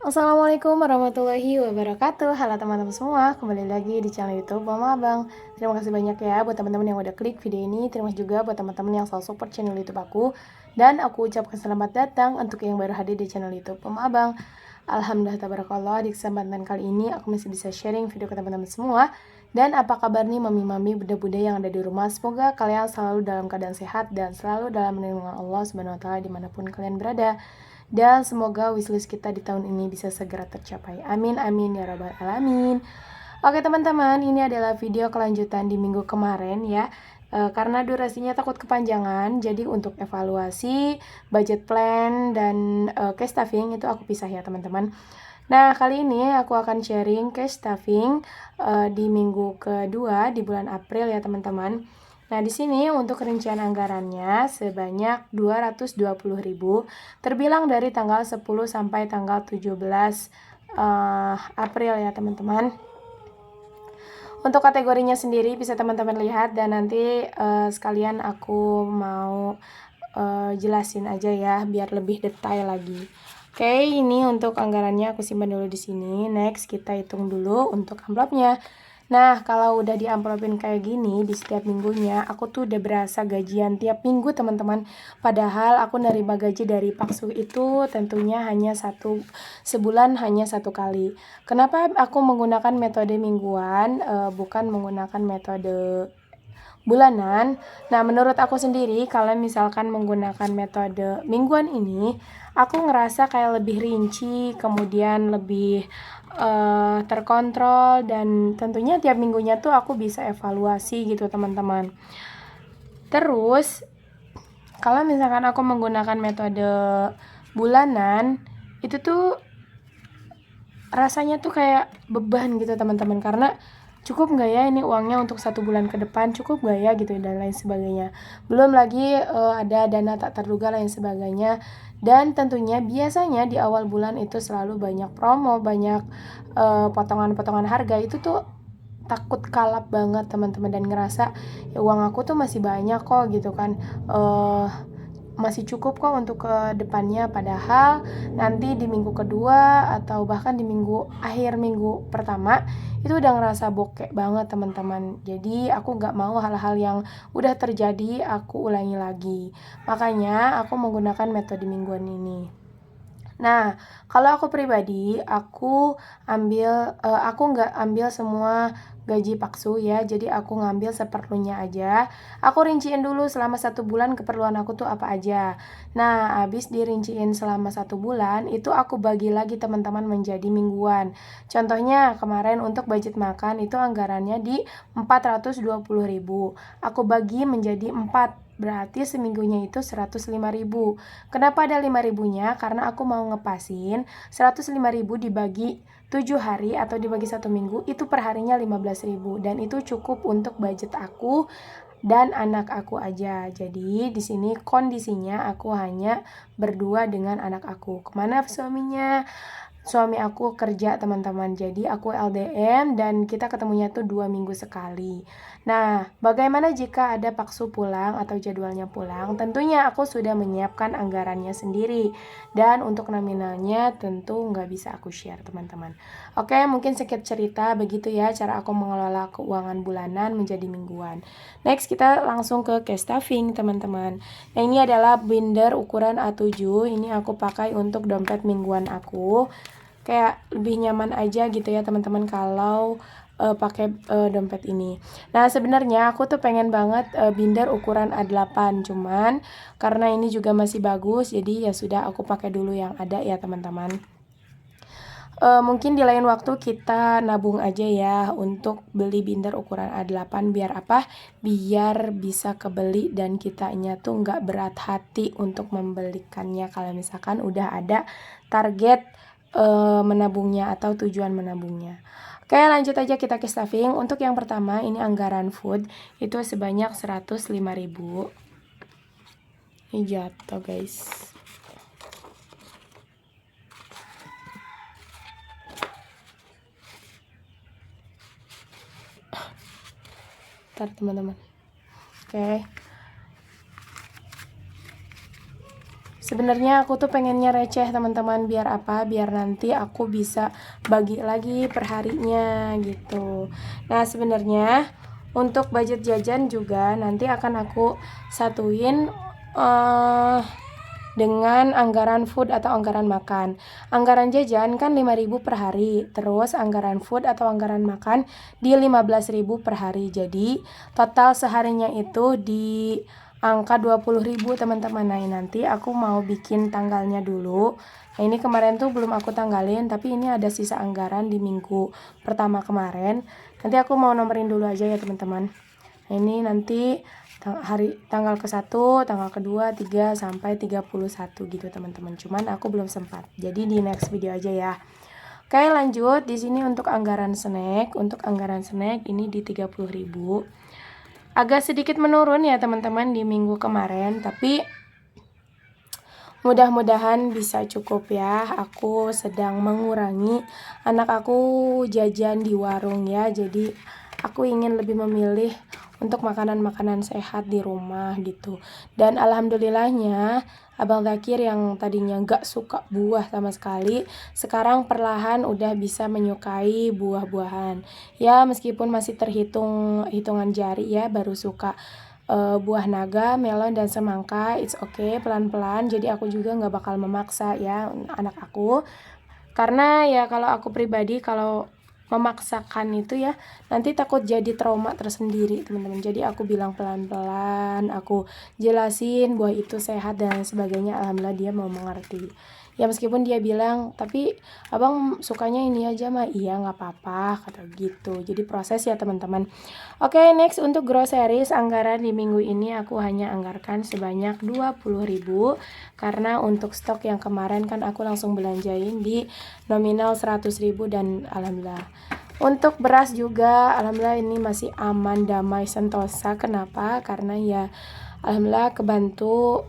Assalamualaikum warahmatullahi wabarakatuh. Halo teman-teman semua, kembali lagi di channel YouTube Mama Abang. Terima kasih banyak ya buat teman-teman yang udah klik video ini. Terima kasih juga buat teman-teman yang selalu support channel YouTube aku. Dan aku ucapkan selamat datang untuk yang baru hadir di channel YouTube Mama Abang. Alhamdulillah tabarakallah, di kesempatan kali ini aku masih bisa sharing video ke teman-teman semua. Dan apa kabar nih mami-mami, bunda-bunda yang ada di rumah? Semoga kalian selalu dalam keadaan sehat dan selalu dalam lindungan Allah Subhanahu wa taala dimanapun kalian berada. Dan semoga wishlist kita di tahun ini bisa segera tercapai. Amin amin ya rabbal alamin. Oke teman-teman, ini adalah video kelanjutan di minggu kemarin ya. Karena durasinya takut kepanjangan, jadi untuk evaluasi, budget plan, dan cash stuffing itu aku pisah ya teman-teman. Nah, kali ini aku akan sharing cash stuffing di minggu kedua di bulan April ya teman-teman. Nah, di sini untuk rincian anggarannya sebanyak 220.000, terbilang dari tanggal 10 sampai tanggal 17 April ya teman-teman. Untuk kategorinya sendiri bisa teman-teman lihat, dan nanti sekalian aku mau jelasin aja ya biar lebih detail lagi. Oke, ini untuk anggarannya aku simpan dulu di sini. Next, kita hitung dulu untuk amplopnya. Nah, kalau udah diamplopin kayak gini di setiap minggunya, aku tuh udah berasa gajian tiap minggu teman-teman. Padahal aku nerima gaji dari Paksu itu tentunya hanya sebulan hanya satu kali. Kenapa aku menggunakan metode mingguan, bukan menggunakan metode bulanan? Nah, menurut aku sendiri, kalau misalkan menggunakan metode mingguan ini, aku ngerasa kayak lebih rinci, kemudian lebih terkontrol, dan tentunya tiap minggunya tuh aku bisa evaluasi gitu teman-teman. Terus, kalau misalkan aku menggunakan metode bulanan, itu tuh rasanya tuh kayak beban gitu teman-teman, karena cukup nggak ya ini uangnya untuk 1 bulan ke depan, cukup nggak ya gitu dan lain sebagainya. Belum lagi ada dana tak terduga lain sebagainya. Dan tentunya biasanya di awal bulan itu selalu banyak promo, banyak potongan-potongan harga. Itu tuh takut kalap banget teman-teman, dan ngerasa ya uang aku tuh masih banyak kok gitu kan, masih cukup kok untuk ke depannya. Padahal nanti di minggu kedua atau bahkan di akhir minggu pertama itu udah ngerasa bokek banget teman-teman. Jadi aku nggak mau hal-hal yang udah terjadi aku ulangi lagi. Makanya aku menggunakan metode mingguan ini. Nah, kalau aku pribadi, aku nggak ambil semua gaji Paksu ya, jadi aku ngambil seperlunya aja. Aku rinciin dulu selama 1 bulan keperluan aku tuh apa aja. Nah, habis dirinciin selama 1 bulan, itu aku bagi lagi teman-teman menjadi mingguan. Contohnya kemarin untuk budget makan itu anggarannya di 420.000. Aku bagi menjadi 4, berarti seminggunya itu 105.000. Kenapa ada 5.000-nya? Karena aku mau ngepasin 105.000 dibagi 7 hari atau dibagi 1 minggu, itu per harinya 15.000, dan itu cukup untuk budget aku dan anak aku aja. Jadi di sini kondisinya aku hanya berdua dengan anak aku. Kemana suaminya? Suami aku kerja teman-teman, jadi aku LDM dan kita ketemunya tuh 2 minggu sekali. Nah, bagaimana jika ada Paksu pulang atau jadwalnya pulang? Tentunya aku sudah menyiapkan anggarannya sendiri, dan untuk nominalnya tentu nggak bisa aku share teman-teman. Oke, mungkin sedikit cerita begitu ya cara aku mengelola keuangan bulanan menjadi mingguan. Next, kita langsung ke cash stuffing teman-teman. Nah, ini adalah binder ukuran A7. Ini aku pakai untuk dompet mingguan aku. Kayak lebih nyaman aja gitu ya teman-teman kalau pakai dompet ini. Nah, sebenarnya aku tuh pengen banget binder ukuran A8, cuman karena ini juga masih bagus, jadi ya sudah aku pakai dulu yang ada ya teman-teman. Mungkin di lain waktu kita nabung aja ya untuk beli binder ukuran A8, biar apa? Biar bisa kebeli dan kitanya tuh nggak berat hati untuk membelikannya kalau misalkan udah ada target menabungnya atau tujuan menabungnya. Oke, lanjut aja kita ke stuffing. Untuk yang pertama ini anggaran food itu sebanyak 105.000. Ini jatuh guys. Ntar teman-teman. Oke. Sebenarnya aku tuh pengennya receh teman-teman, biar apa? Biar nanti aku bisa bagi lagi per harinya gitu. Nah, sebenarnya untuk budget jajan juga nanti akan aku satuin dengan anggaran food atau anggaran makan. Anggaran jajan kan 5.000 per hari, terus anggaran food atau anggaran makan di 15.000 per hari. Jadi total seharinya itu di angka 20.000 teman-teman. Nah, nanti aku mau bikin tanggalnya dulu. Nah, ini kemarin tuh belum aku tanggalin, tapi ini ada sisa anggaran di minggu pertama kemarin. Nanti aku mau nomorin dulu aja ya teman-teman. Nah, ini nanti tanggal ke-1, tanggal ke-2, 3 sampai 31 gitu teman-teman. Cuman aku belum sempat. Jadi di next video aja ya. Oke, lanjut. Di sini untuk anggaran snack. Untuk anggaran snack ini di 30.000. Agak sedikit menurun ya teman-teman di minggu kemarin, tapi mudah-mudahan bisa cukup ya. Aku sedang mengurangi anak aku jajan di warung ya. Jadi aku ingin lebih memilih untuk makanan-makanan sehat di rumah gitu. Dan alhamdulillahnya Abang Zakir yang tadinya gak suka buah sama sekali, sekarang perlahan udah bisa menyukai buah-buahan. Ya meskipun masih terhitung hitungan jari ya, baru suka buah naga, melon, dan semangka. It's okay, pelan-pelan. Jadi aku juga gak bakal memaksa ya anak aku. Karena ya kalau aku pribadi, kalau memaksakan itu ya nanti takut jadi trauma tersendiri teman-teman. Jadi aku bilang pelan-pelan, aku jelasin buah itu sehat dan sebagainya. Alhamdulillah dia mau mengerti ya, meskipun dia bilang tapi abang sukanya ini aja mah. Iya nggak apa-apa kata gitu. Jadi proses ya teman-teman. Oke, next untuk groceries, anggaran di minggu ini aku hanya anggarkan sebanyak 20.000 karena untuk stok yang kemarin kan aku langsung belanjain di nominal 100.000 dan alhamdulillah. Untuk beras juga alhamdulillah ini masih aman, damai, sentosa. Kenapa? Karena ya alhamdulillah kebantu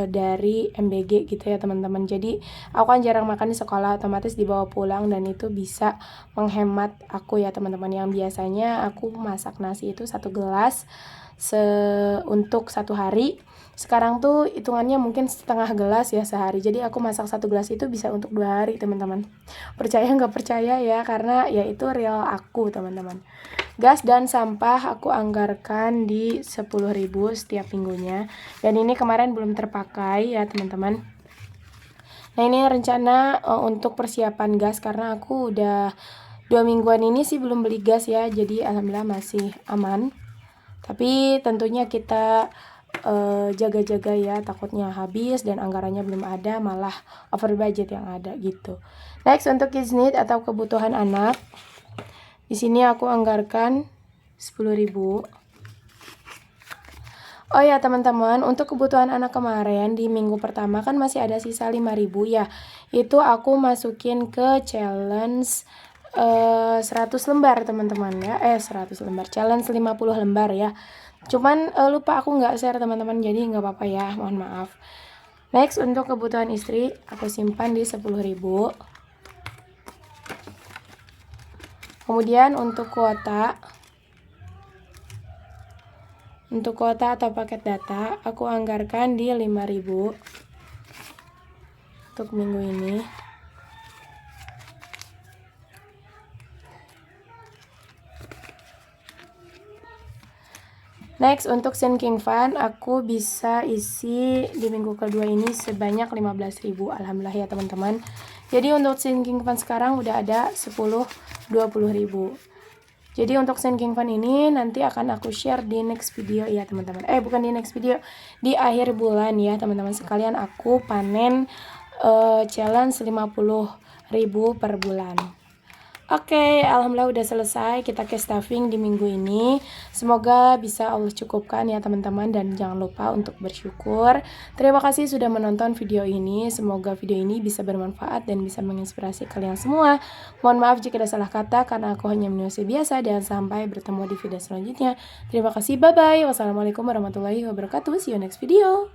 dari MBG gitu ya teman-teman. Jadi aku kan jarang makan di sekolah, otomatis dibawa pulang dan itu bisa menghemat aku ya teman-teman. Yang biasanya aku masak nasi itu 1 gelas untuk 1 hari, sekarang tuh hitungannya mungkin setengah gelas ya sehari. Jadi aku masak 1 gelas itu bisa untuk 2 hari teman-teman. Percaya nggak percaya ya, karena ya itu real aku teman-teman. Gas dan sampah aku anggarkan di 10.000 setiap minggunya. Dan ini kemarin belum terpakai ya teman-teman. Nah, ini rencana untuk persiapan gas karena aku udah 2 mingguan ini sih belum beli gas ya. Jadi alhamdulillah masih aman. Tapi tentunya kita jaga-jaga ya, takutnya habis dan anggarannya belum ada, malah over budget yang ada gitu. Next untuk kids need atau kebutuhan anak. Di sini aku anggarkan 10.000. Oh ya teman-teman, untuk kebutuhan anak kemarin di minggu pertama kan masih ada sisa 5.000 ya. Itu aku masukin ke challenge 100 lembar teman-teman ya. 100 lembar. Challenge 50 lembar ya. Cuman lupa aku nggak share teman-teman, jadi nggak apa-apa ya, mohon maaf. Next untuk kebutuhan istri aku simpan di 10.000. Kemudian untuk kuota atau paket data aku anggarkan di 5.000 untuk minggu ini. Next untuk sinking fund aku bisa isi di minggu kedua ini sebanyak 15.000. Alhamdulillah ya teman-teman. Jadi untuk sinking fund sekarang udah ada 20.000. Jadi untuk sinking fund ini nanti akan aku share di next video ya teman-teman. Bukan di next video, di akhir bulan ya teman-teman sekalian. Aku panen challenge 50.000 per bulan. Oke, alhamdulillah udah selesai kita cash stuffing di minggu ini. Semoga bisa Allah cukupkan ya teman-teman, dan jangan lupa untuk bersyukur. Terima kasih sudah menonton video ini. Semoga video ini bisa bermanfaat dan bisa menginspirasi kalian semua. Mohon maaf jika ada salah kata karena aku hanya manusia biasa, dan sampai bertemu di video selanjutnya. Terima kasih, bye-bye. Wassalamualaikum warahmatullahi wabarakatuh. See you next video.